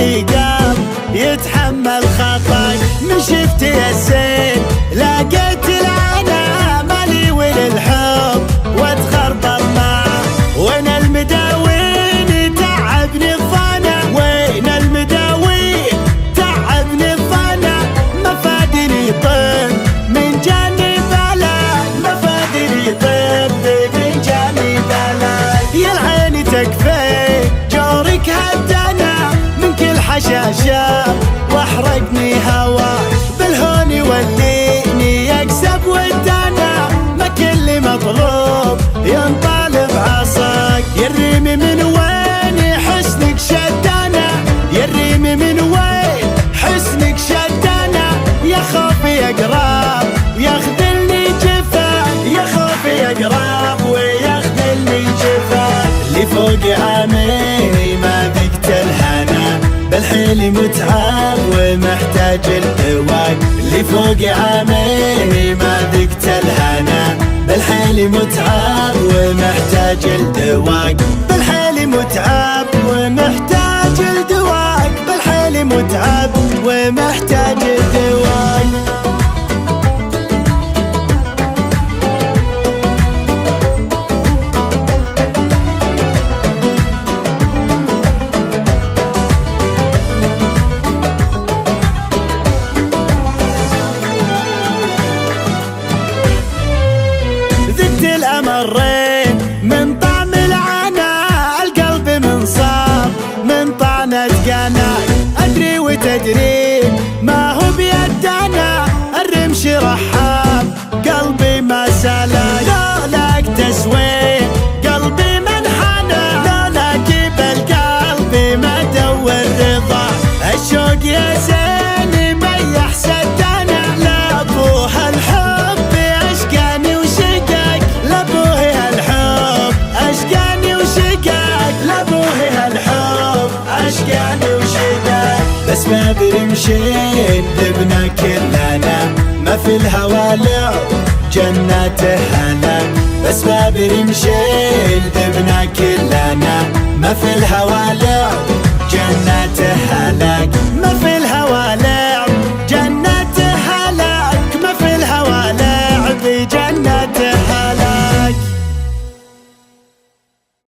لي قلب يتحمل خطاك. من شفت يا الزين لقيت العنا مالي وللحب واتخربط معه. وين المداوين تعبني الظنا، وين المداوين تعبني الظنا. مفادني طب من جاني بلاك، مفادني طب من جاني بلاك. يا العين تكفي جورك هدنا من كل حشاشة واحرقني هواك. بالهون يوليني يكسب ودانا، ما كل مطلوب ينطالب عصاك. يا الريم من وين حسنك شدانا، يا الريم من وين حسنك شدانا. يا خوفي يقرب ويخذلني جفاك، يا خوفي يقرب ويخذلني جفاك. اللي فوق عامي ما ذقت الهنا، بالحيل متعب ومحتاج الدواك. اللي فوق عامي ما ذقت الهنا، بالحيل متعب ومحتاج الدواك. بالحيل متعب ومحتاج الدواك، بالحيل متعب ومحتاج الدواك. الأمرين من طعم العنا، القلب منصاب من طعنة قناك. أدري وتدري ما هو بيدنا، الرمش رحاب قلبي ما سلاك. لولاك تسوي قلبي منحنى، لولاك بالقلب ما دور رضا. الشوق يا زين ما يحسدنا، لابوها الحب أشقاني وشقاك، لابوها الحب أشقاني وشقاك، لابوها الحب أشقاني وشقاك. بس ما برمشين دبنا كلنا، ما في الهوى لعب جناته هلا. بس ما برمشين دبنا كلنا، ما في الهوى لعب جناته هلا.